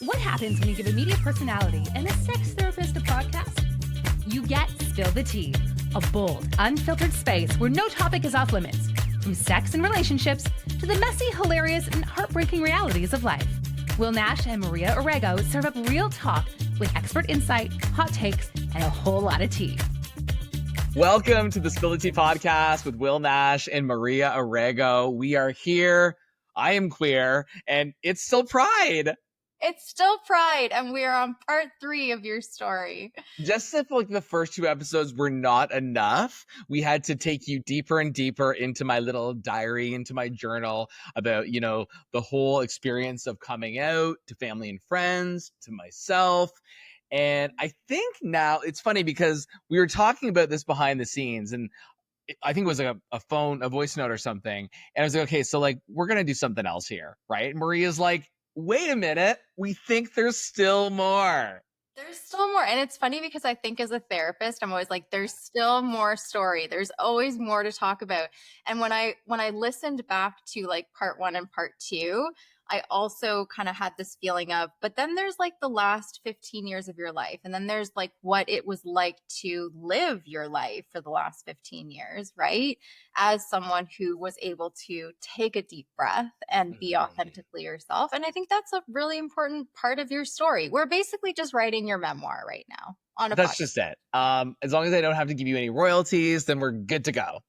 What happens when you give a media personality and a sex therapist a podcast? You get Spill the Tea, a bold, unfiltered space where no topic is off limits, from sex and relationships to the messy, hilarious, and heartbreaking realities of life. Will Nash and Maria Orrego serve up real talk with expert insight, hot takes, and a whole lot of tea. Welcome to the Spill the Tea podcast with Will Nash and Maria Orrego. We are here. I am queer, and it's still Pride. It's still Pride, and we are on part 3 of your story. Just if the first 2 episodes were not enough, we had to take you deeper and deeper into my little diary, into my journal about, the whole experience of coming out to family and friends, to myself. And I think now it's funny because we were talking about this behind the scenes, and I think it was like a voice note or something. And I was like, okay, so we're going to do something else here, right? And Maria's like, wait a minute, we think there's still more. There's still more. And it's funny because I think as a therapist, I'm always like, there's still more story. There's always more to talk about. And when I listened back to part 1 and part 2, I also kind of had this feeling of, but then there's the last 15 years of your life. And then there's what it was like to live your life for the last 15 years, right? As someone who was able to take a deep breath and be authentically yourself. And I think that's a really important part of your story. We're basically just writing your memoir right now on a That's podcast. just it. As long as I don't have to give you any royalties, then we're good to go.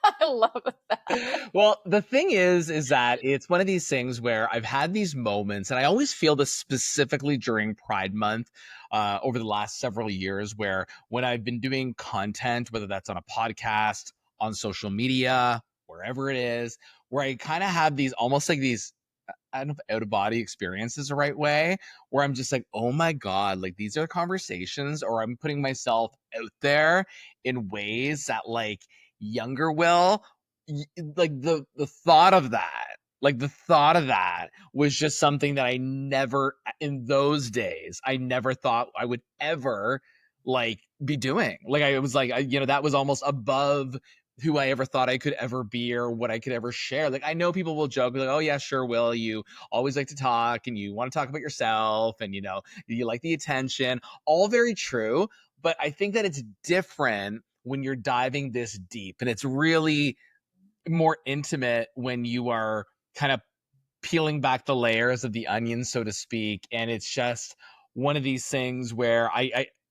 I love that. Well, the thing is that it's one of these things where I've had these moments, and I always feel this specifically during Pride Month over the last several years, where when I've been doing content, whether that's on a podcast, on social media, wherever it is, where I kind of have these almost these, I don't know if out-of-body experience is the right way, where I'm just like, oh my God, these are conversations, or I'm putting myself out there in ways that younger Will, the thought of that, was just something that I never, in those days, I never thought I would ever be doing. I was that was almost above who I ever thought I could ever be or what I could ever share. I know people will joke, oh yeah, sure, Will, you always like to talk and you want to talk about yourself and you like the attention. All very true. But I think that it's different when you're diving this deep, and it's really more intimate when you are kind of peeling back the layers of the onion, so to speak. And it's just one of these things where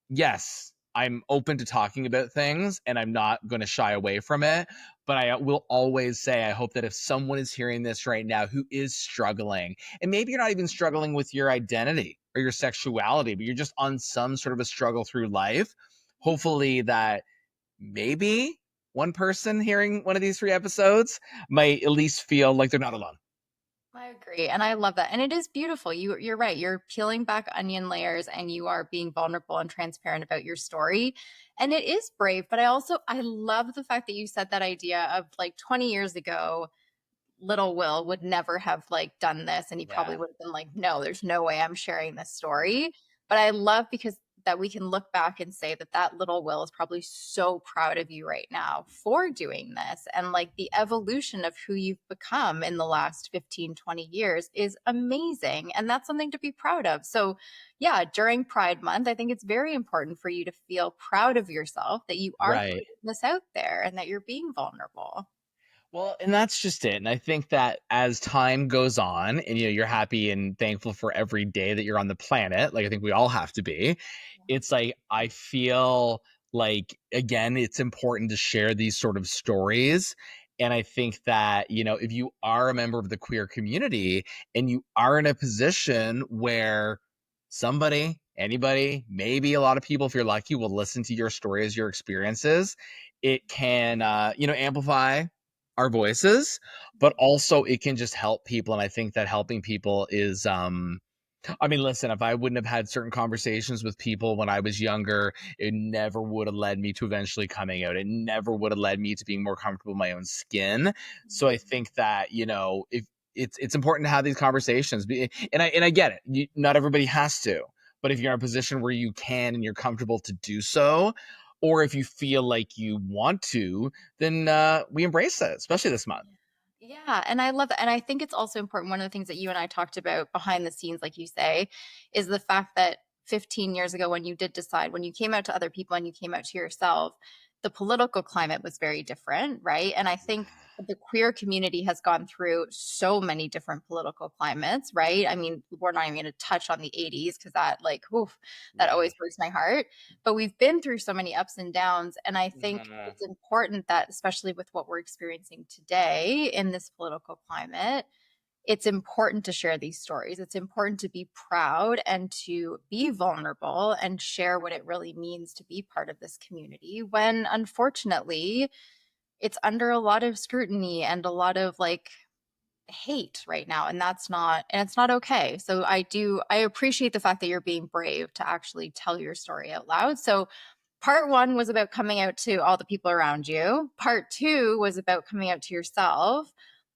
yes, I'm open to talking about things and I'm not going to shy away from it. But I will always say, I hope that if someone is hearing this right now who is struggling, and maybe you're not even struggling with your identity or your sexuality, but you're just on some sort of a struggle through life, hopefully that maybe one person hearing one of these 3 episodes might at least feel like they're not alone. I agree. And I love that. And it is beautiful. You're right. You're peeling back onion layers and you are being vulnerable and transparent about your story. And it is brave. But I love the fact that you said that idea of 20 years ago, little Will would never have done this. And he probably would have been no, there's no way I'm sharing this story. But I love because that we can look back and say that little Will is probably so proud of you right now for doing this. And the evolution of who you've become in the last 15, 20 years is amazing. And that's something to be proud of. So yeah, during Pride Month, I think it's very important for you to feel proud of yourself, that you are putting this out there and that you're being vulnerable. Well, and that's just it. And I think that as time goes on and, you're happy and thankful for every day that you're on the planet, I think we all have to be, it's I feel again, it's important to share these sort of stories. And I think that, if you are a member of the queer community and you are in a position where somebody, anybody, maybe a lot of people, if you're lucky, will listen to your stories, your experiences, it can, amplify our voices, but also it can just help people. And I think that helping people is, listen, if I wouldn't have had certain conversations with people when I was younger, it never would have led me to eventually coming out. It never would have led me to being more comfortable in my own skin. So I think that, if it's important to have these conversations, and I get it. Not everybody has to, but if you're in a position where you can and you're comfortable to do so, or if you feel like you want to, then we embrace it, especially this month. Yeah, and I love that. And I think it's also important. One of the things that you and I talked about behind the scenes, like you say, is the fact that 15 years ago, when you did decide, when you came out to other people and you came out to yourself, the political climate was very different, right? And I think the queer community has gone through so many different political climates, right? I mean, we're not even going to touch on the 80s because that, like, oof, that Yeah. always breaks my heart. But we've been through so many ups and downs. And I think Mhm. it's important that, especially with what we're experiencing today in this political climate, it's important to share these stories. It's important to be proud and to be vulnerable and share what it really means to be part of this community when unfortunately it's under a lot of scrutiny and a lot of like hate right now, and it's not okay. So I appreciate the fact that you're being brave to actually tell your story out loud. So part one was about coming out to all the people around you. Part two was about coming out to yourself.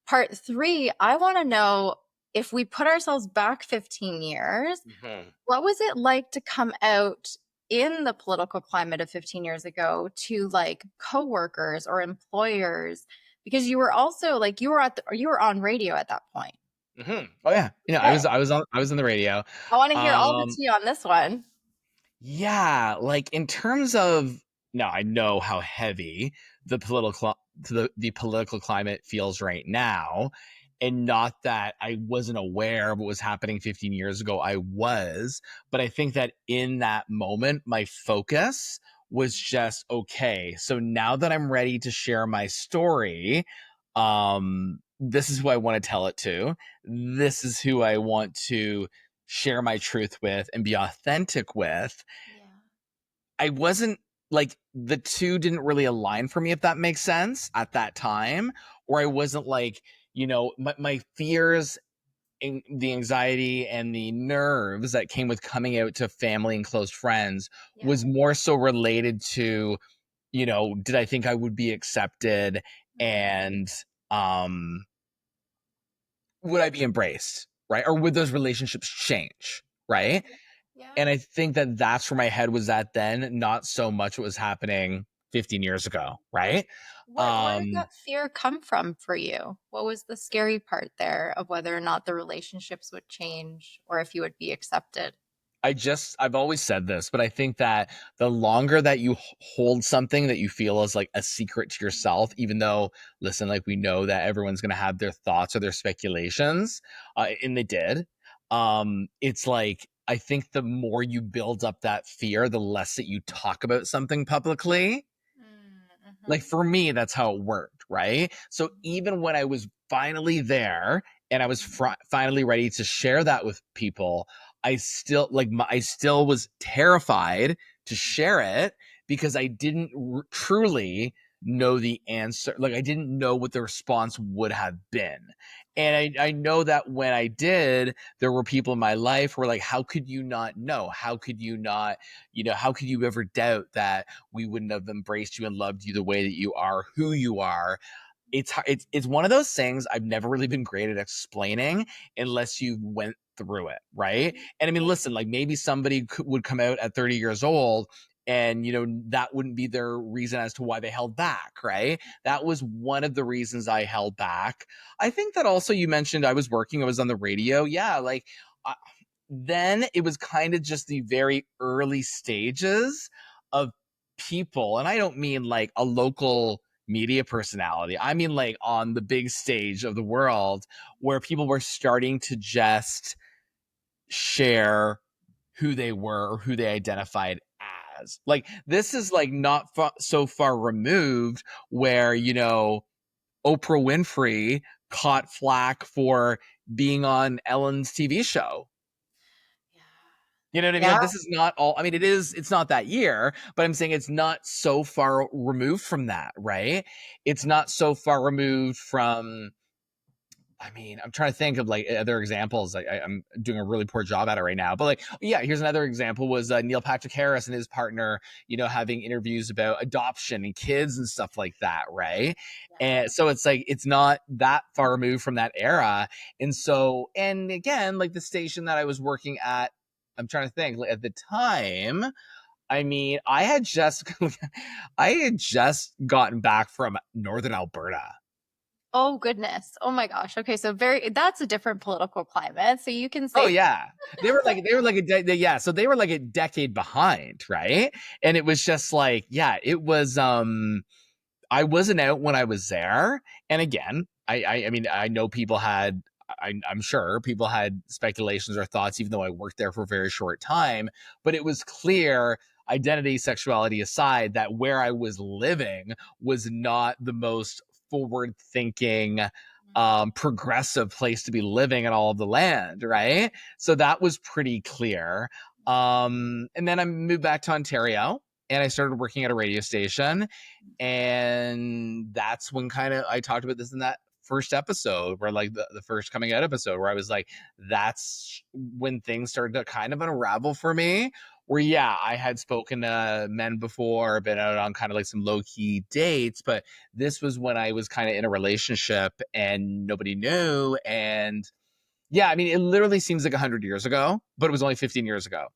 Part three, I want to know, if we put ourselves back 15 years, Mhm. what was it like to come out in the political climate of 15 years ago to like coworkers or employers? Because you were also like, you were on radio at that point. Mhm. Oh yeah. Okay. I was on the radio. I want to hear all the Um tea on this one. Yeah, like in terms of now, I know how heavy the political climate feels right now, and not that I wasn't aware of what was happening 15 years ago. I was, but I think that in that moment, my focus was just okay. So now that I'm ready to share my story, this is who I want to tell it to. This is who I want to share my truth with and be authentic with. Yeah. I wasn't like the two didn't really align for me, if that makes sense, at that time. Or I wasn't like, my fears and the anxiety and the nerves that came with coming out to family and close friends Yeah. was more so related to, did I think I would be accepted, and um would I be embraced, right? Or would those relationships change, right? Yeah. And I think that that's where my head was at then, not so much what was happening 15 years ago, right? Where did Um, that fear come from for you? What was the scary part there of whether or not the relationships would change or if you would be accepted? I've always said this, but I think that the longer that you hold something that you feel is like a secret to yourself, even though, listen, like we know that everyone's going to have their thoughts or their speculations, and they did. It's like, I think the more you build up that fear, the less that you talk about something publicly. Like Mm-hmm. for me, that's how it worked, right? So even when I was finally there and I was finally ready to share that with people, I still was terrified to share it because I didn't truly know the answer. Like I didn't know what the response would have been. And I know that when I did, there were people in my life who were like, how could you not know? How could you not, how could you ever doubt that we wouldn't have embraced you and loved you the way that you are, who you are? It's one of those things I've never really been great at explaining unless you went through it, right? And I mean, Yeah. listen, like maybe somebody would come out at 30 years old and that wouldn't be their reason as to why they held back, right? That was one of the reasons I held back. I think that also you mentioned I was on the radio. Yeah, like uh, then it was kind of just the very early stages of people, and I don't mean like a local media personality. I mean like on the big stage of the world where people were starting to just share who they were or who they identified as. Like this is like not so far removed where, Oprah Winfrey caught flack for being on Ellen's TV show. You know what I mean? Yeah. Like this is not all, I mean, it's not that year, but I'm saying it's not so far removed from that, right? It's not so far removed from, I mean, I'm trying to think of like other examples. I'm doing a really poor job at it right now. But like, yeah, here's another example was Neil Patrick Harris and his partner, having interviews about adoption and kids and stuff like that, right? And so it's like, it's not that far removed from that era. And so, and again, like the station that I was working at, I'm trying to think, like, at the time, I mean, I had just gotten back from Northern Alberta. Oh goodness. Oh my gosh. Okay, so that's a different political climate. So you can Oh say yeah. They were like yeah, so they were like a decade behind, right? And it was just like, yeah, it was I wasn't out when I was there. And again, I mean, I know people had, I'm sure people had speculations or thoughts, even though I worked there for a very short time. But it was clear, identity, sexuality aside, that where I was living was not the most forward thinking, progressive place to be living in all of the land, right? So that was pretty clear. And then I moved back to Ontario and I started working at a radio station, and that's when kind of I talked about this in that first episode, where like the first coming out episode, where I was like, that's when things started to kind of unravel for me, where yeah, I had spoken to men before, been out on kind of like some low-key dates, but this was when I was kind of in a relationship and nobody knew. And yeah, I mean, it literally seems like 100 years ago, but it was only 15 years ago.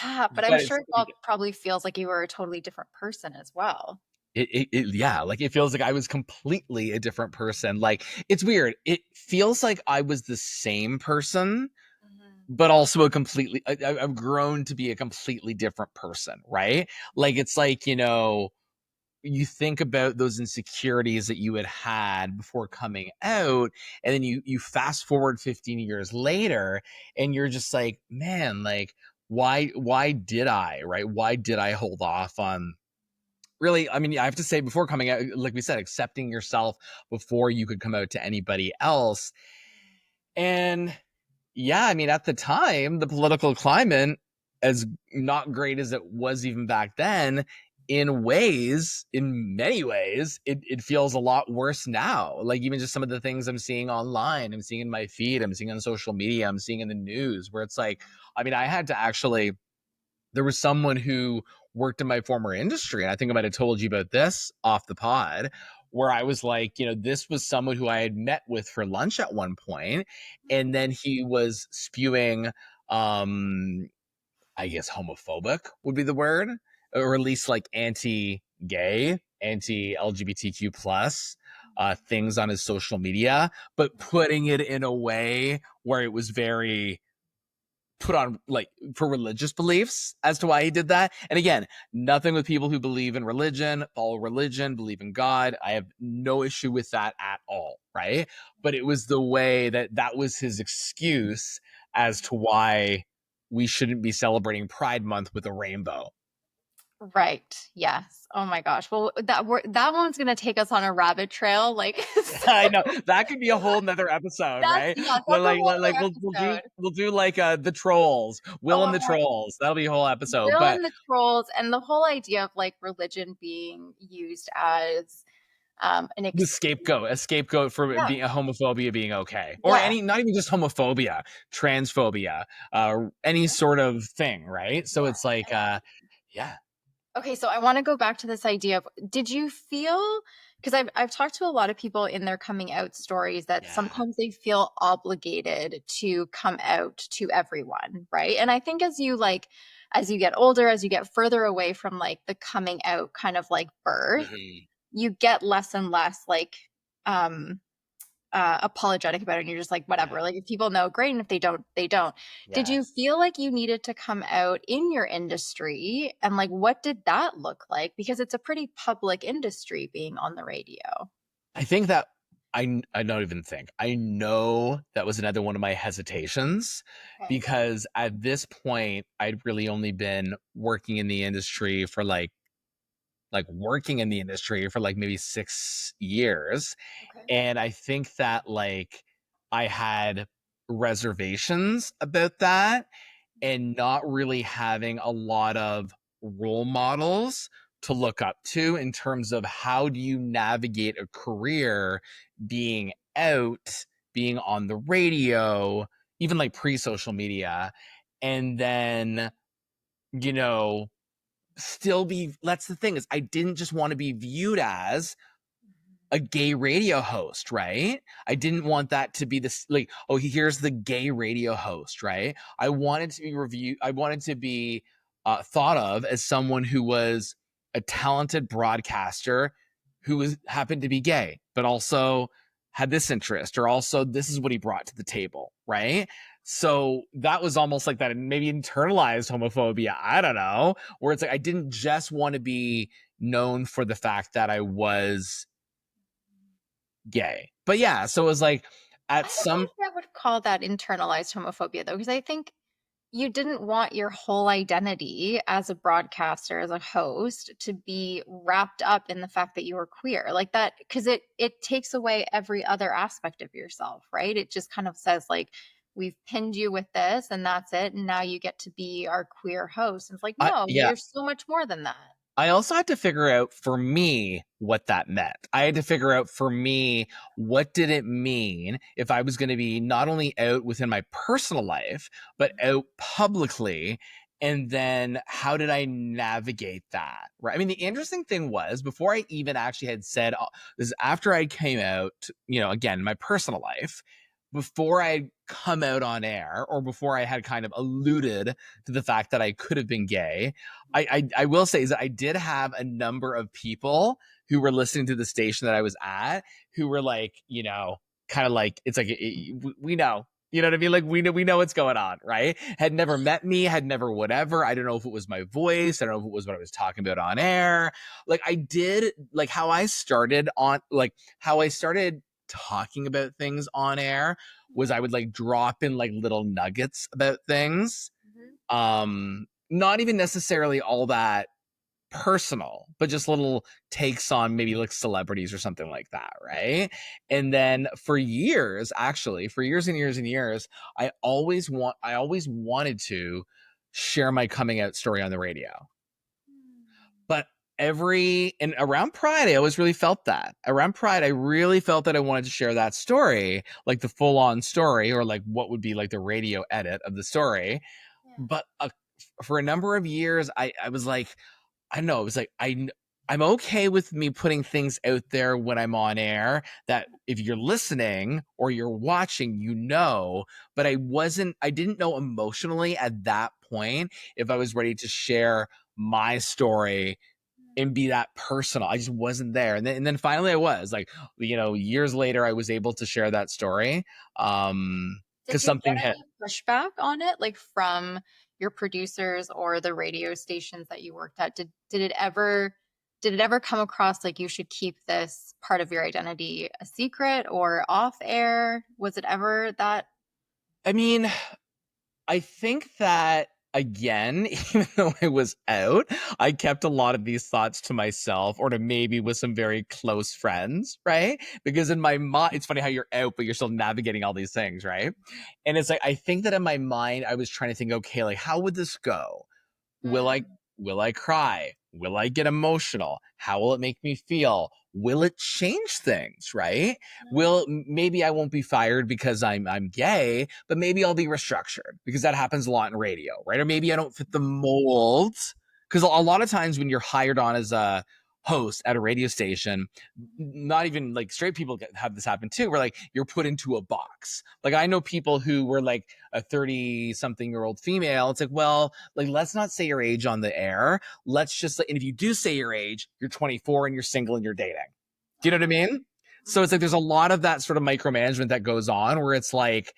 yeah, but I'm But sure it's it all probably feels like you were a totally different person as well. yeah, like it feels like I was completely a different person. Like it's weird. It feels like I was the same person, Mhm. but also a completely, I've grown to be a completely different person, right? Like it's like, you think about those insecurities that you had before coming out, and then you fast forward 15 years later, and you're just like, man, like why did I, right? Why did I hold off on really, I mean, I have to say, before coming out, like we said, accepting yourself before you could come out to anybody else. And yeah, I mean, at the time, the political climate, as not great as it was even back then, in many ways, it feels a lot worse now. Like even just some of the things I'm seeing online, I'm seeing in my feed, I'm seeing on social media, I'm seeing in the news, where it's like, I mean, I had to actually, there was someone who worked in my former industry, and I think I might have told you about this off the pod, where I was like, this was someone who I had met with for lunch at one point, and then he was spewing, um, I guess homophobic would be the word, or at least like anti-gay, anti-LGBTQ plus things on his social media, but putting it in a way where it was very put on like for religious beliefs as to why he did that. And again, nothing with people who believe in religion, follow religion, believe in God. I have no issue with that at all, right? But it was the way that was his excuse as to why we shouldn't be celebrating Pride Month with a rainbow. Right. Yes. Oh my gosh. Well, that one's gonna take us on a rabbit trail. Like I know that could be a whole nother episode, that's right? yes, Like, that's a whole like other we'll do episode. we'll do like the trolls, Will Oh and the Trolls. That'll be a whole episode. Will But and the Trolls and the whole idea of like religion being used as an the excuse. scapegoat, a scapegoat for Yeah. being a homophobia being okay, or Yeah. any, not even just homophobia, transphobia, any sort of thing, right? So it's like, yeah, Okay, so I want to go back to this idea of did you feel because I've talked to a lot of people in their coming out stories that yeah, sometimes they feel obligated to come out to everyone, right? And I think as you get older, as you get further away from like the coming out kind of like birth, mhm, you get less and less like um apologetic about it and you're just like yeah, whatever, like if people know great and if they don't they don't. Did you yes. feel like you needed to come out in your industry and like what did that look like, because it's a pretty public industry being on the radio? I think that I don't even think I know that was another one of my hesitations, Okay. because at this point I'd really only been working in the industry for like working in the industry for like maybe 6 years. Okay. And I think that like I had reservations about that, and not really having a lot of role models to look up to in terms of how do you navigate a career being out, being on the radio, even like pre-social media, and then, you know, still be, that's the thing, is I didn't just want to be viewed as a gay radio host, right? I didn't want that to be this like, oh, here's the gay radio host, right? I wanted to be reviewed. I wanted to be thought of as someone who was a talented broadcaster who was happened to be gay, but also had this interest, or also this is what he brought to the table, right? So that was almost like that maybe internalized homophobia. I don't know, where it's like I didn't just want to be known for the fact that I was gay. But yeah, so it was like I at don't know some if I would call that internalized homophobia though, because I think you didn't want your whole identity as a broadcaster, as a host, to be wrapped up in the fact that you were queer. Like that, because it takes away every other aspect of yourself, right? It just kind of says like, we've pinned you with this and that's it. And now you get to be our queer host. And it's like, no, yeah, you're so much more than that. I also had to figure out for me what that meant. I had to figure out for me, what did it mean if I was going to be not only out within my personal life, but out publicly? And then how did I navigate that? Right. I mean, the interesting thing was before I even actually had said this, after I came out, again, my personal life, before I come out on air, or before I had kind of alluded to the fact that I could have been gay, I will say is that I did have a number of people who were listening to the station that I was at who were like, kind of like, it's like, we know, you know what I mean? Like, we know what's going on, right? Had never met me, had never whatever. I don't know if it was my voice. I don't know if it was what I was talking about on air. Like I did, like how I started talking about things on air was I would like drop in like little nuggets about things. Not even necessarily all that personal, but just little takes on maybe like celebrities or something like that, right? And then for years and years and years, I always wanted to share my coming out story on the radio. But around Pride, I always really felt that. Around Pride, I really felt that I wanted to share that story, like the full-on story, or like what would be like the radio edit of the story. Yeah. But for a number of years, I was like, I don't know, it was like I'm okay with me putting things out there when I'm on air that if you're listening or you're watching, but I didn't know emotionally at that point if I was ready to share my story and be that personal. I just wasn't there. And then finally I was like, years later, I was able to share that story. Did Because you something get had, any pushback on it, like from your producers or the radio stations that you worked at? Did it ever come across like you should keep this part of your identity a secret or off air? Was it ever that? I mean, I think that again, even though I was out, I kept a lot of these thoughts to myself, or to maybe with some very close friends, right? Because in my mind, it's funny how you're out, but you're still navigating all these things, right? And it's like, I think that in my mind, I was trying to think, okay, like, how would this go? Will I cry? Will I get emotional? How will it make me feel? Will it change things, right? Maybe I won't be fired because I'm gay, but maybe I'll be restructured, because that happens a lot in radio, right? Or maybe I don't fit the mold, because a lot of times when you're hired on as a host at a radio station, not even like straight people have this happen too, where like you're put into a box. Like I know people who were like a 30-something-year-old female. It's like, well, like, let's not say your age on the air. Let's just, and if you do say your age, you're 24 and you're single and you're dating. Do you know what I mean? So it's like there's a lot of that sort of micromanagement that goes on, where it's like,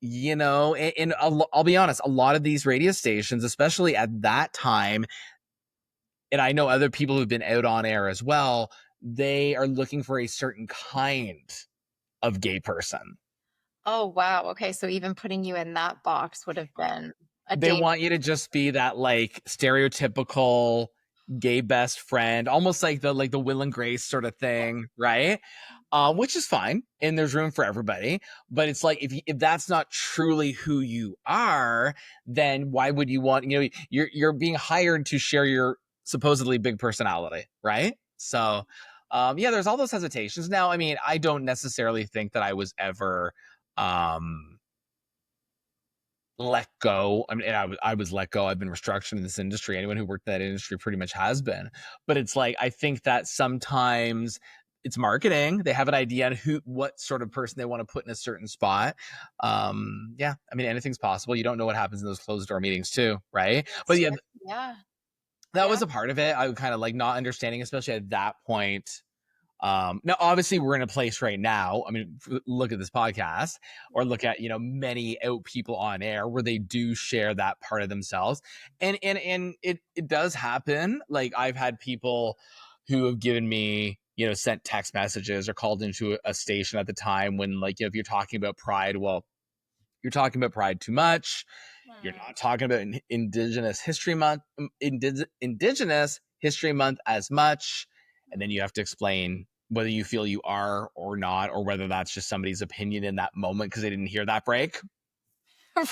and I'll be honest, a lot of these radio stations, especially at that time, and I know other people who've been out on air as well, they are looking for a certain kind of gay person. Oh, wow. Okay. So even putting you in that box would have been a They danger. want you to just be that like stereotypical gay best friend, almost like the Will and Grace sort of thing, right? Which is fine, and there's room for everybody. But it's like, if that's not truly who you are, then why would you want? You're being hired to share your supposedly big personality, right? So, yeah, there's all those hesitations. Now, I mean, I don't necessarily think that I was ever let go. I mean, and I was let go. I've been restructured in this industry. Anyone who worked in that industry pretty much has been. But it's like, I think that sometimes it's marketing. They have an idea on what sort of person they want to put in a certain spot. Yeah, I mean, anything's possible. You don't know what happens in those closed door meetings too, right? But yeah, Yeah. that was a part of it. I would kind of like not understanding, especially at that point. Now, obviously, we're in a place right now. I mean, look at this podcast, or look at many out people on air where they do share that part of themselves, and it does happen. Like I've had people who have given me sent text messages or called into a station at the time when if you're talking about pride, well, you're talking about pride too much. You're not talking about Indigenous History Month, Indigenous History Month as much, and then you have to explain whether you feel you are or not, or whether that's just somebody's opinion in that moment because they didn't hear that break.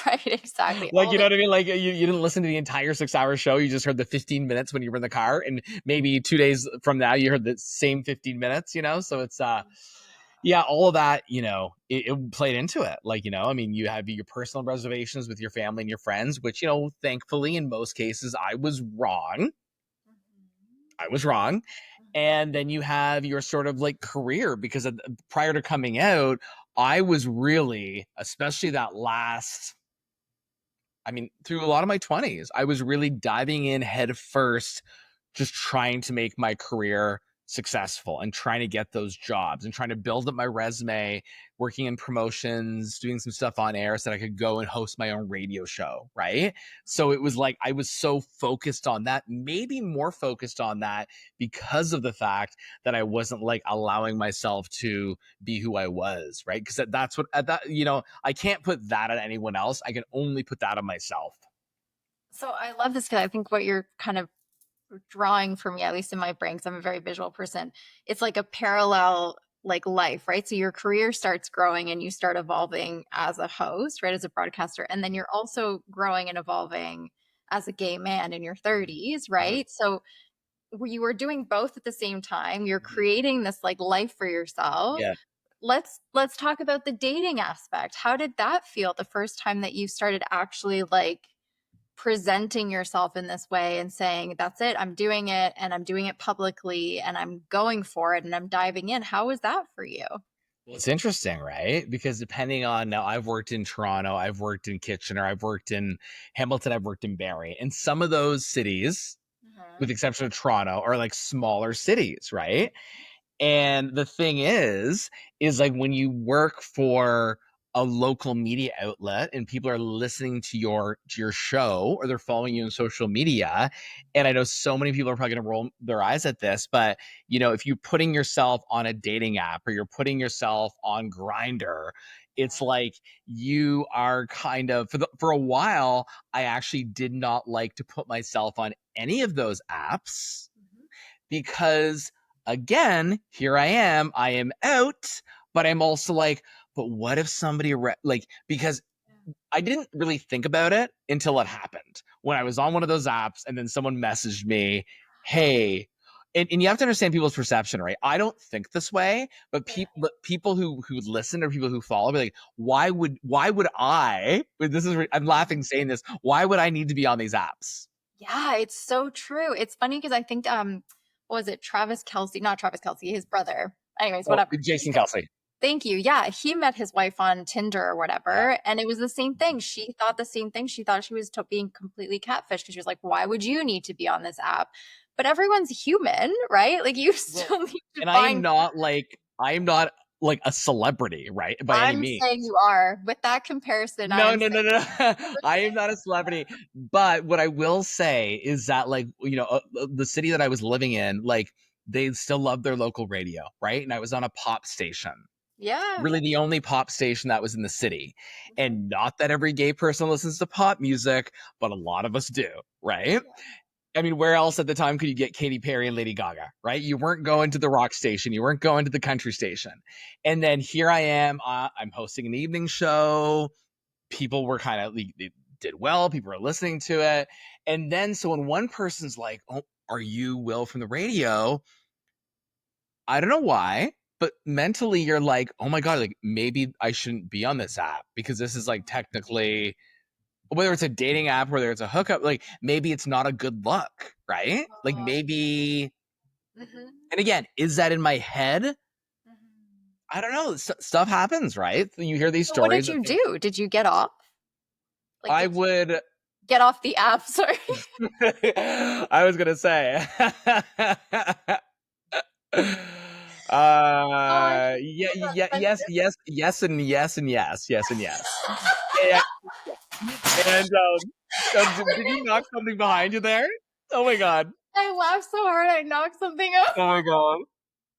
Right, exactly. Like, you know what I mean? Like you didn't listen to the entire 6-hour show. You just heard the 15 minutes when you were in the car, and maybe 2 days from now you heard the same 15 minutes, so it's yeah, all of that, it played into it. Like, I mean, you have your personal reservations with your family and your friends, which, thankfully, in most cases, I was wrong. And then you have your sort of like career, because prior to coming out, I was really, especially that last, I mean, through a lot of my 20s, I was really diving in head first, just trying to make my career successful and trying to get those jobs and trying to build up my resume, working in promotions, doing some stuff on air so that I could go and host my own radio show, right? So it was like I was so focused on that, maybe more focused on that because of the fact that I wasn't like allowing myself to be who I was, right? Because that's what I can't put that on anyone else. I can only put that on myself. So I love this because I think what you're kind of drawing for me, at least in my brain, because I'm a very visual person, it's like a parallel like life, right? So your career starts growing and you start evolving as a host, right? As a broadcaster. And then you're also growing and evolving as a gay man in your 30s, right? So you were doing both at the same time. You're creating this like life for yourself. Yeah. Let's talk about the dating aspect. How did that feel the first time that you started actually like presenting yourself in this way and saying, that's it, I'm doing it, and I'm doing it publicly, and I'm going for it, and I'm diving in? How was that for you? Well, it's interesting, right? Because depending on, now I've worked in Toronto, I've worked in Kitchener, I've worked in Hamilton, I've worked in Barrie, and some of those cities, with the exception of Toronto, are like smaller cities, right? And the thing is like when you work for a local media outlet and people are listening to your show, or they're following you on social media, and I know so many people are probably going to roll their eyes at this, but if you're putting yourself on a dating app or you're putting yourself on Grindr, it's like you are kind of, for a while, I actually did not like to put myself on any of those apps because, again, here I am out, but I'm also like, but what if somebody because I didn't really think about it until it happened when I was on one of those apps and then someone messaged me, hey, and you have to understand people's perception, right? I don't think this way, but people who listen or people who follow me, like, why would I, I'm laughing saying this, why would I need to be on these apps? Yeah, it's so true. It's funny because I think what was it, Travis Kelce, not Travis Kelce, his brother. Anyways, whatever. Jason Kelce. Thank you. Yeah, he met his wife on Tinder or whatever, and it was the same thing. She thought the same thing. She thought she was being completely catfished because she was like, why would you need to be on this app? But everyone's human, right? Like you still need to And find. I am not like a celebrity, right? By any means. I'm saying you are. With that comparison, No. I am not a celebrity. But what I will say is that, like, the city that I was living in, like, they still love their local radio, right? And I was on a pop station. Yeah. Really the only pop station that was in the city. And not that every gay person listens to pop music, but a lot of us do, right? Yeah. I mean, where else at the time could you get Katy Perry and Lady Gaga, right? You weren't going to the rock station. You weren't going to the country station. And then here I am. I'm hosting an evening show. People were kind of, they did well. People were listening to it. And then, so when one person's like, oh, are you Will from the radio? I don't know why, but mentally you're like, oh my God, like maybe I shouldn't be on this app because this is like technically, whether it's a dating app, whether it's a hookup, like maybe it's not a good look, right? Like maybe, and again, is that in my head? I don't know. Stuff happens, right? You hear these stories. What did you do? Did you get off? Like, I would get off the app. Sorry. I was going to say, Oh, Yeah, that yeah, yes, friendship. yes, yes, and yes, and yes, yes, and yes. Yeah, yeah. And did you knock something behind you there? Oh my god. I laughed so hard I knocked something over. Oh my god.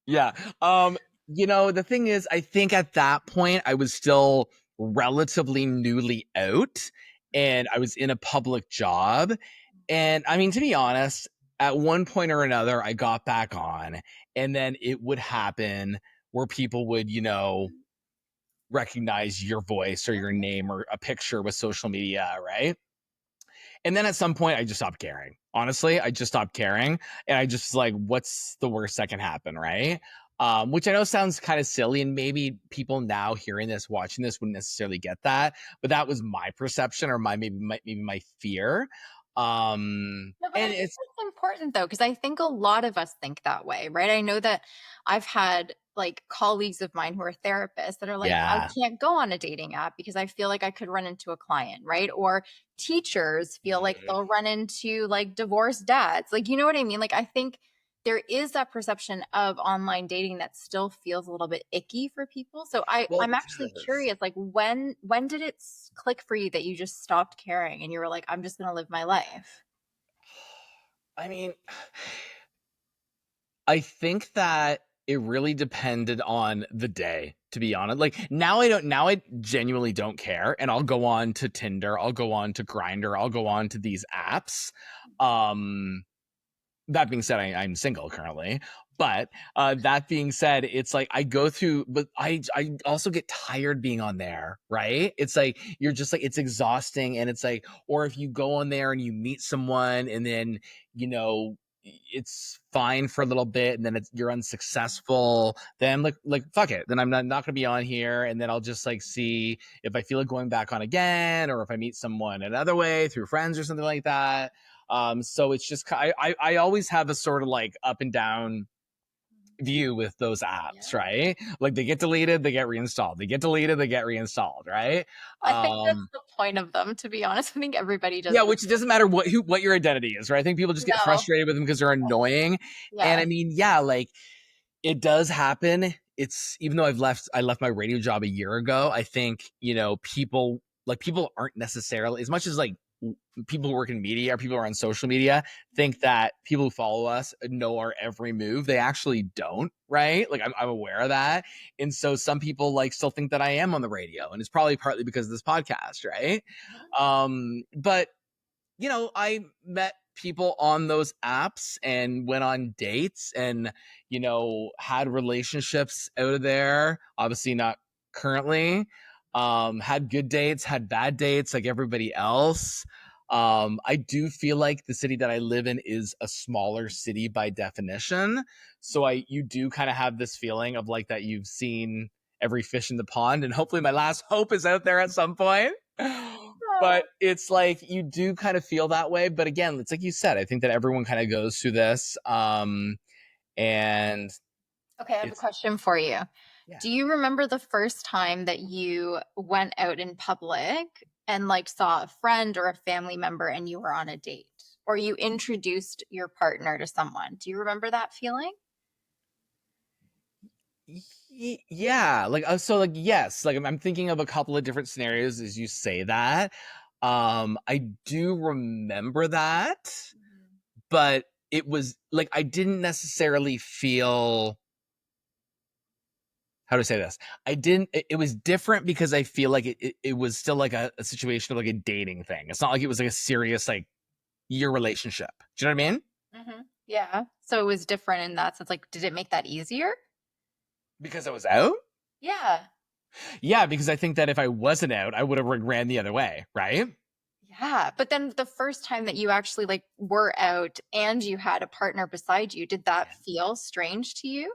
Yeah. Um, the thing is, I think at that point I was still relatively newly out and I was in a public job. And I mean, to be honest, at one point or another, I got back on, and then it would happen where people would, recognize your voice or your name or a picture with social media, right? And then at some point, I just stopped caring. Honestly, I just stopped caring. And I just like, what's the worst that can happen, right? Which I know sounds kind of silly, and maybe people now hearing this, watching this, wouldn't necessarily get that. But that was my perception, or maybe my fear. No, but I And think it's that's important though, because I think a lot of us think that way, right? I know that I've had like colleagues of mine who are therapists that are like, I yeah, can't go on a dating app because I feel like I could run into a client, right? Or teachers feel like they'll run into like divorced dads. Like, you know what I mean? Like, I think there is that perception of online dating that still feels a little bit icky for people. So well, I'm actually curious, like when did it click for you that you just stopped caring and you were like, I'm just gonna live my life? I mean, I think that it really depended on the day, to be honest. Like now I genuinely don't care. And I'll go on to Tinder, I'll go on to Grinder, I'll go on to these apps. Um, that being said, I'm single currently. But that being said, it's like I go through, but I also get tired being on there, right? It's like you're just like it's exhausting, and it's like, or if you go on there and you meet someone, and then you know it's fine for a little bit, and then you're unsuccessful. Then like fuck it, then I'm not gonna be on here, and then I'll just like see if I feel like going back on again, or if I meet someone another way through friends or something like that. So it's just I always have a sort of like up and down view with those apps, Yeah. right? Like they get deleted, they get reinstalled. They get deleted, they get reinstalled, right? I think that's Um, the point of them, to be honest. I think everybody does yeah, this. which it doesn't matter what your identity is, right? I think people just get No. frustrated with them because they're annoying. And I Yes. mean, yeah, like it does happen. It's even though I left my radio job a year ago, I think, people aren't necessarily as much as like people who work in media or people who are on social media think that people who follow us know our every move. They actually don't, right? Like I'm aware of that. And so some people like still think that I am on the radio, and it's probably partly because of this podcast, right? Mhm. But I met people on those apps and went on dates and, had relationships out of there. Obviously not currently. Had good dates, had bad dates like everybody else. I do feel like the city that I live in is a smaller city by definition. So you do kind of have this feeling of like that you've seen every fish in the pond, and hopefully my last hope is out there at some point. But Oh. it's like you do kind of feel that way. But again, it's like you said, I think that everyone kind of goes through this. And Okay, I have a it's, question for you. yeah. Do you remember the first time that you went out in public and like saw a friend or a family member and you were on a date or you introduced your partner to someone? Do you remember that feeling? Yeah, like so like yes, like I'm thinking of a couple of different scenarios as you say that. I do remember that, Mhm. but it was like I didn't necessarily feel, how to say this. I didn't it was different because I feel like it was still like a situation of like a dating thing. It's not like it was like a serious like year relationship. Do you know what I mean? Yeah. So it was different in that sense. Like, did it make that easier? Because I was out? Yeah. Yeah, because I think that if I wasn't out, I would have ran the other way, right? Yeah. But then the first time that you actually like were out and you had a partner beside you, did that Yeah. feel strange to you?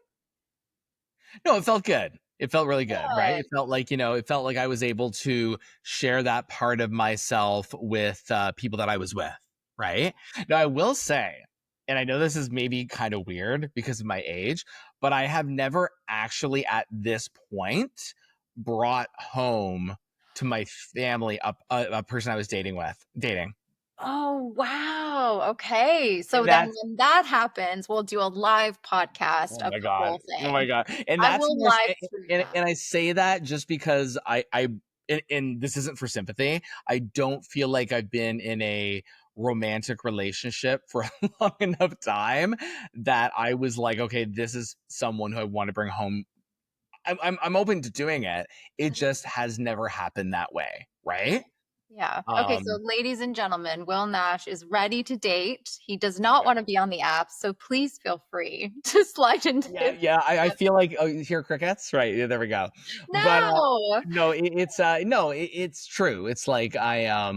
No, it felt good. It felt really good, right? Good. It felt like, it felt like I was able to share that part of myself with people that I was with, right? Now, I will say, and I know this is maybe kind of weird because of my age, but I have never actually at this point brought home to my family a person I was dating. Oh, wow. Okay. So And then that's when that happens, we'll do a live podcast oh of my the god, whole oh my thing. god, and I that's will more, live stream that. and I say that just because and this isn't for sympathy. I don't feel like I've been in a romantic relationship for a long enough time that I was like, okay, this is someone who I want to bring home. I'm open to doing it. It Mhm. just has never happened that way, right? Yeah. Okay. So, Um, ladies and gentlemen, Will Nash is ready to date. He does oh my not god. want to be on the app. So, please feel free to slide into Yeah, his yeah. I DM. feel like oh, you hear crickets, right? Yeah, there we go. But No. no, it's no, it's true. It's like yeah,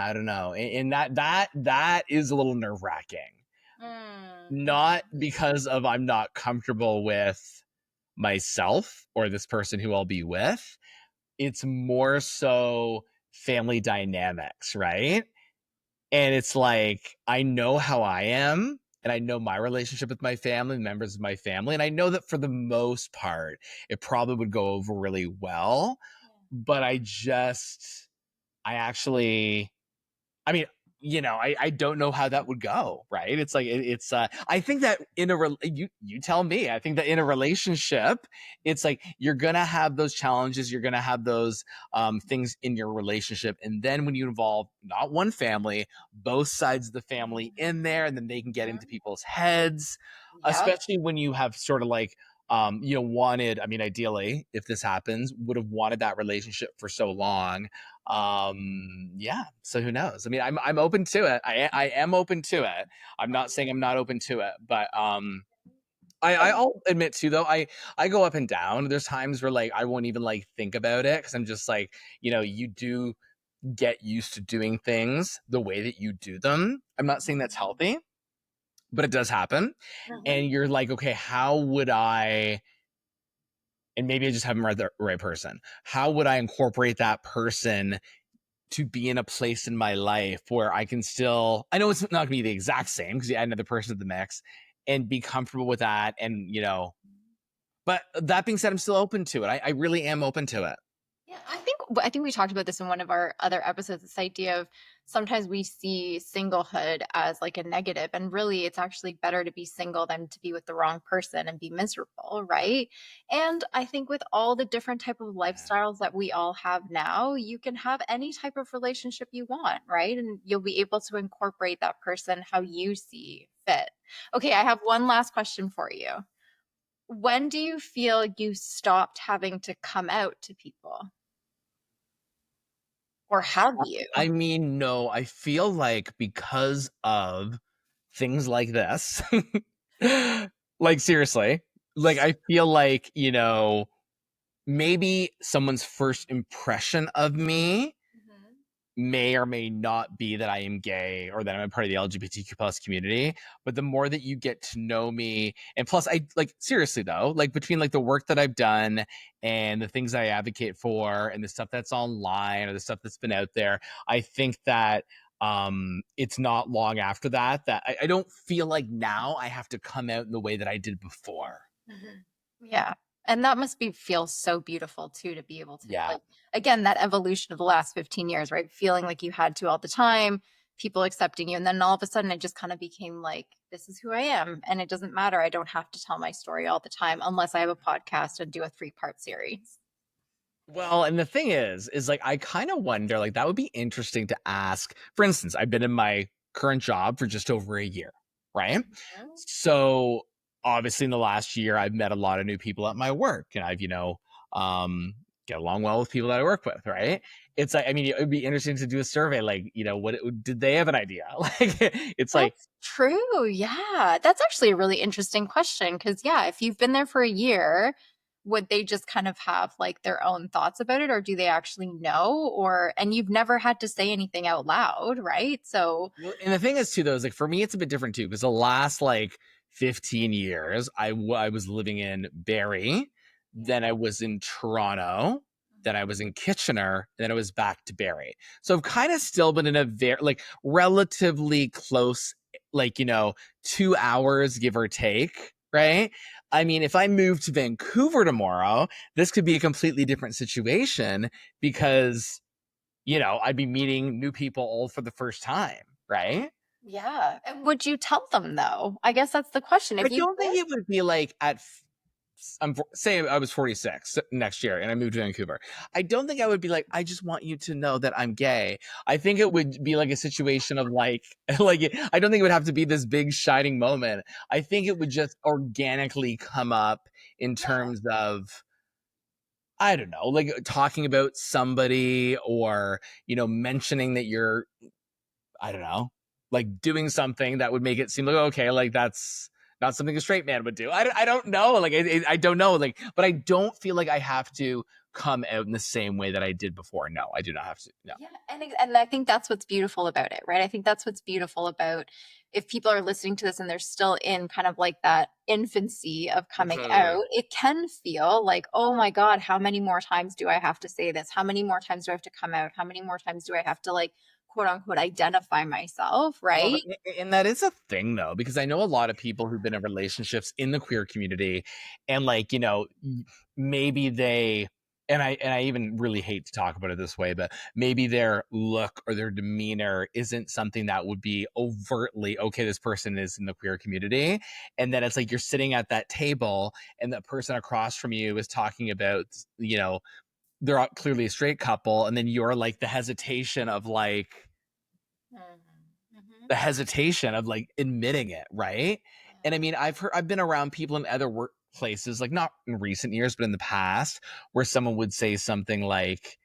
I don't know, and that is a little nerve wracking. Not Mm-hmm. because of I'm not comfortable with myself or this person who I'll be with. It's more so family dynamics, right? And it's like, I know how I am, and I know my relationship with my family, members of my family. And I know that for the most part, it probably would go over really well. But I actually, I mean, I don't know how that would go, right? It's like it's I think that in a you tell me. I think that in a relationship, it's like you're gonna have those challenges, you're gonna have those things in your relationship, and then when you involve not one family, both sides of the family in there, and then they can get into Mhm. people's heads, Yep. especially when you have sort of like wanted, I mean, ideally, if this happens, would have wanted that relationship for so long. Yeah, so who knows? I mean, I'm open to it. I am open to it. I'm not saying I'm not open to it, but I'll admit too though, I go up and down. There's times where like I won't even like think about it because I'm just like, you do get used to doing things the way that you do them. I'm not saying that's healthy, but it does happen. Mhm. And you're like, okay, how would I, and maybe I just haven't read the right person. How would I incorporate that person to be in a place in my life where I can still, I know it's not gonna be the exact same because you add another person to the mix and be comfortable with that. And, but that being said, I'm still open to it. I really am open to it. Yeah, I think we talked about this in one of our other episodes, this idea of sometimes we see singlehood as like a negative, and really it's actually better to be single than to be with the wrong person and be miserable, right? And I think with all the different type of Yeah. lifestyles that we all have now, you can have any type of relationship you want, right? And you'll be able to incorporate that person how you see fit. Okay, I have one last question for you. When do you feel you stopped having to come out to people? Or have you? I mean, no, I feel like because of things like this, like seriously, like I feel like, maybe someone's first impression of me Mhm. may or may not be that I am gay or that I'm a part of the LGBTQ plus community. But the more that you get to know me, and plus, I like seriously though, like between like the work that I've done and the things I advocate for and the stuff that's online or the stuff that's been out there, I think that it's not long after that I don't feel like now I have to come out in the way that I did before. Mhm. Yeah. And that must be feel so beautiful too to be able to Yeah. like again that evolution of the last 15 years, right? Feeling like you had to all the time, people accepting you and then all of a sudden it just kind of became like this is who I am and it doesn't matter. I don't have to tell my story all the time unless I have a podcast and do a 3-part series. Well, and the thing is like I kind of wonder, like that would be interesting to ask. For instance, I've been in my current job for just over a year, right? Mhm. So obviously in the last year, I've met a lot of new people at my work, and I've, get along well with people that I work with, right? It's like, I mean, it would be interesting to do a survey, like, did they have an idea? Like, it's like, That's true. Yeah. That's actually a really interesting question. Cause, yeah, if you've been there for a year, would they just kind of have like their own thoughts about it? Or do they actually know? And you've never had to say anything out loud, right? So, well, and the thing is too, though, is like for me, it's a bit different too, because the last like 15 years, I was living in Barrie, then I was in Toronto, then I was in Kitchener, and then I was back to Barrie. So I've kind of still been in a very like relatively close, like 2 hours give or take, right? I mean, if I moved to Vancouver tomorrow, this could be a completely different situation because I'd be meeting new people all for the first time, right? Yeah. And would you tell them though? I guess that's the question. I If you don't think it would be like say I was 46 next year and I moved to Vancouver. I don't think I would be like, I just want you to know that I'm gay. I think it would be like a situation of like, like I don't think it would have to be this big shining moment. I think it would just organically come up in terms of, I don't know, like talking about somebody or, mentioning that you're, I don't know, like doing something that would make it seem like, okay, like that's not something a straight man would do. I don't know. Like, I don't know. Like, but I don't feel like I have to come out in the same way that I did before. No, I do not have to. No. Yeah, and I think that's what's beautiful about it, right? I think that's what's beautiful about if people are listening to this and they're still in kind of like that infancy of coming Mhm. out, it can feel like, oh my God, how many more times do I have to say this? How many more times do I have to come out? How many more times do I have to like quote unquote identify myself, Well, right? and that is a thing though, because I know a lot of people who've been in relationships in the queer community, and like, maybe they, and I even really hate to talk about it this way, but maybe their look or their demeanor isn't something that would be overtly, okay, this person is in the queer community. And then it's like you're sitting at that table and the person across from you is talking about, they're clearly a straight couple, and then you're like the hesitation of like, Mhm. the hesitation of like admitting it, right? And I mean, I've been around people in other workplaces, like not in recent years, but in the past, where someone would say something like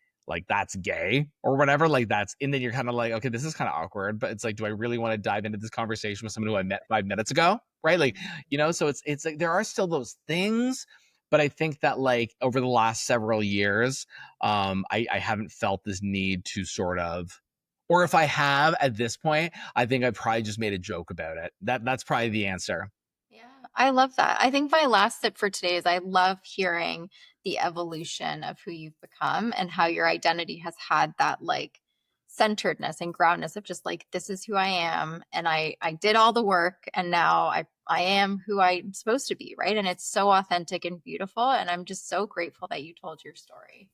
that's gay or whatever, like that's, and then you're kind of like, okay, this is kind of awkward, but it's like, do I really want to dive into this conversation with someone who I met 5 minutes ago, right? Like, so it's like there are still those things, but I think that like over the last several years, I haven't felt this need to sort of, or if I have at this point, I think I probably just made a joke about it. That's probably the answer. Yeah, I love that. I think my last tip for today is I love hearing the evolution of who you've become and how your identity has had that like centeredness and groundness of just like this is who I am and I did all the work and now I am who I'm supposed to be, right? And it's so authentic and beautiful and I'm just so grateful that you told your story.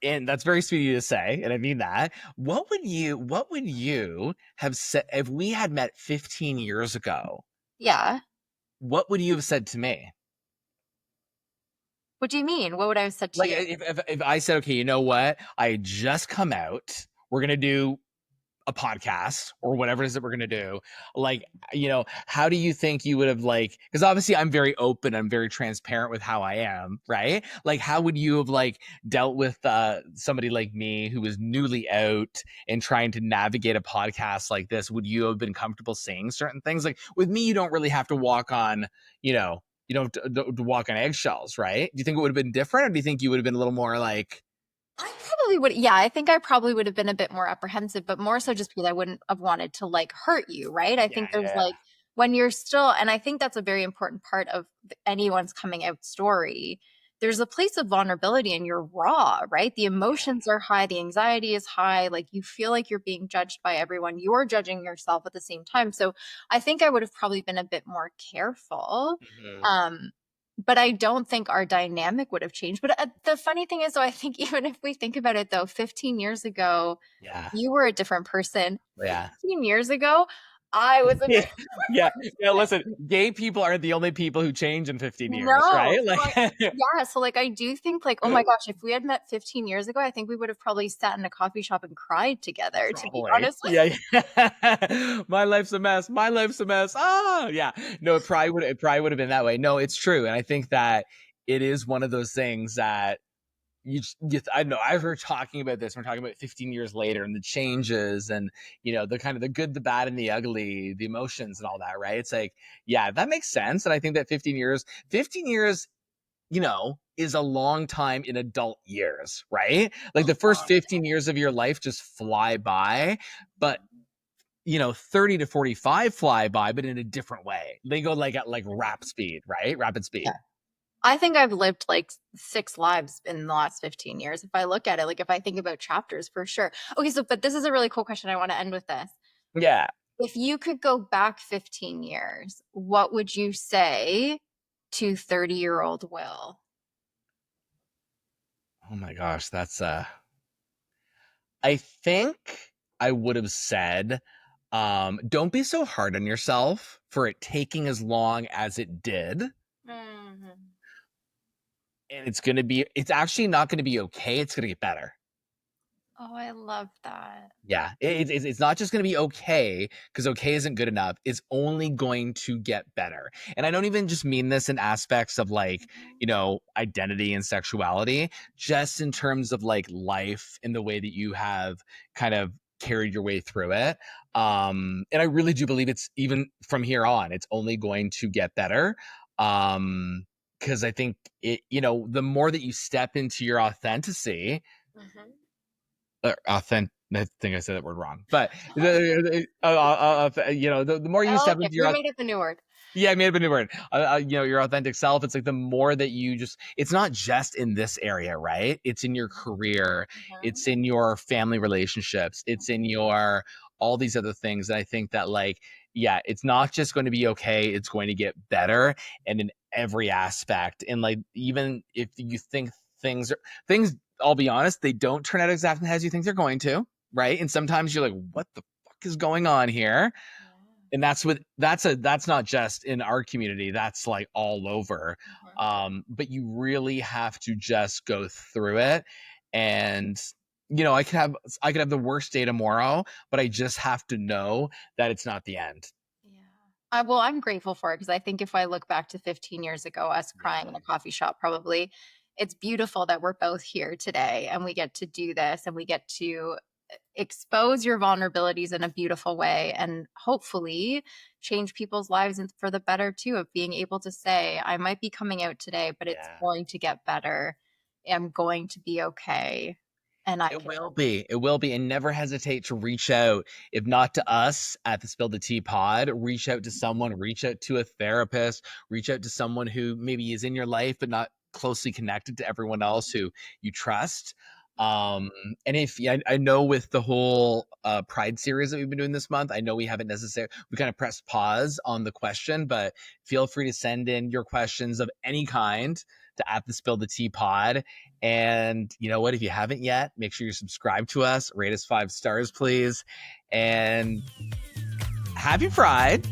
And that's very sweet of you to say, and I mean that. What would you have said if we had met 15 years ago? Yeah. What would you have said to me? What do you mean? What would I have said to Like you? if I said, okay, you know what? I had just come out. We're gonna do a podcast or whatever it is that we're going to do, like, how do you think you would have, like, because obviously I'm very open, I'm very transparent with how I am, right? Like, how would you have like dealt with somebody like me who was newly out and trying to navigate a podcast like this? Would you have been comfortable saying certain things? Like with me, you don't really have to walk on, you don't walk on eggshells, right? Do you think it would have been different, or do you think you would have been a little more like, I probably would, yeah, I think I probably would have been a bit more apprehensive, but more so just because I wouldn't have wanted to like hurt you, right? I yeah, think there's yeah, like when you're still, and I think that's a very important part of anyone's coming out story. There's a place of vulnerability and you're raw, right? The yeah, emotions are high, the anxiety is high, like you feel like you're being judged by everyone. You're judging yourself at the same time. So I think I would have probably been a bit more careful. Mhm. Um, but I don't think our dynamic would have changed. But the funny thing is, though, I think even if we think about it, though, 15 years ago, Yeah, you were a different person. yeah. 15 years ago, I was a Yeah, different yeah, yeah, person. listen, gay people aren't the only people who change in 15 years, No. right? So Like yeah. So like, I do think like, oh my gosh, if we had met 15 years ago, I think we would have probably sat in a coffee shop and cried together, to be probably. honest with Yeah, yeah. My life's a mess. My life's a mess. Ah, yeah. No, it probably would have been that way. No, it's true. And I think that it is one of those things that I don't know, I've heard talking about this. We're talking about 15 years later and the changes and, the kind of the good, the bad, and the ugly, the emotions and all that, right? It's like, yeah, that makes sense. And I think that 15 years, is a long time in adult years, right? Like the first you. 15 years of your life just fly by, but 30 to 45 fly by, but in a different way. They go like at like rap speed, right? Rapid Yeah. speed. I think I've lived like 6 lives in the last 15 years. If I look at it, like if I think about chapters for sure. Okay, so but this is a really cool question. I want to end with this. Yeah. If you could go back 15 years, what would you say to 30-year-old Will? Oh my gosh, I think I would have said, don't be so hard on yourself for it taking as long as it did. Mhm. And it's actually not going to be okay. It's going to get better. Oh, I love that. Yeah, it's not just going to be okay, because okay isn't good enough. It's only going to get better. And I don't even just mean this in aspects of like, identity and sexuality, just in terms of like life and the way that you have kind of carried your way through it. And I really do believe it's even from here on, it's only going to get better. Because I think the more that you step into your authenticity, Mhm. I think I said that word wrong, but the more I you like step it. into We your made up a new word. yeah, I made up a new word. Your authentic self. It's like the more that it's not just in this area, right? It's in your career, Mhm. it's in your family relationships, it's in Mhm. your all these other things. And I think that like, yeah, it's not just going to be okay. It's going to get better, and in every aspect. And like, even if you think things, I'll be honest, they don't turn out exactly as you think they're going to, right? And sometimes you're like, what the fuck is going on here? Yeah. And that's not just in our community, that's like all over. Mhm. But you really have to just go through it. And I could have the worst day tomorrow, but I just have to know that it's not the end. Yeah. Well, I'm grateful for it because I think if I look back to 15 years ago, us crying Yeah. in a coffee shop, probably it's beautiful that we're both here today and we get to do this and we get to expose your vulnerabilities in a beautiful way and hopefully change people's lives for the better too, of being able to say, I might be coming out today, but it's Yeah. going to get better. I'm going to be okay. And I It can. will be. It will be. And never hesitate to reach out. If not to us at the Spill the Tea pod, reach out to someone, reach out to a therapist, reach out to someone who maybe is in your life, but not closely connected to everyone else who you trust. Um, and if I know with the whole Pride series that we've been doing this month, I know we haven't necessarily, we kind of pressed pause on the question, but feel free to send in your questions of any kind to at the Spill the Tea pod. And you know what? If you haven't yet, make sure you subscribe to us, rate us 5 stars, please. And happy Pride.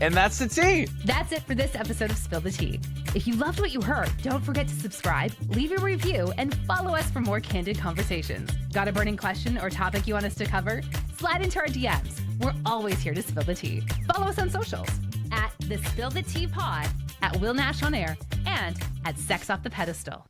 And that's the tea. That's it for this episode of Spill the Tea. If you loved what you heard, don't forget to subscribe, leave a review, and follow us for more candid conversations. Got a burning question or topic you want us to cover? Slide into our DMs. We're always here to spill the tea. Follow us on socials at the Spill the Tea pod, at Will Nash on Air, and at Sex Off the Pedestal.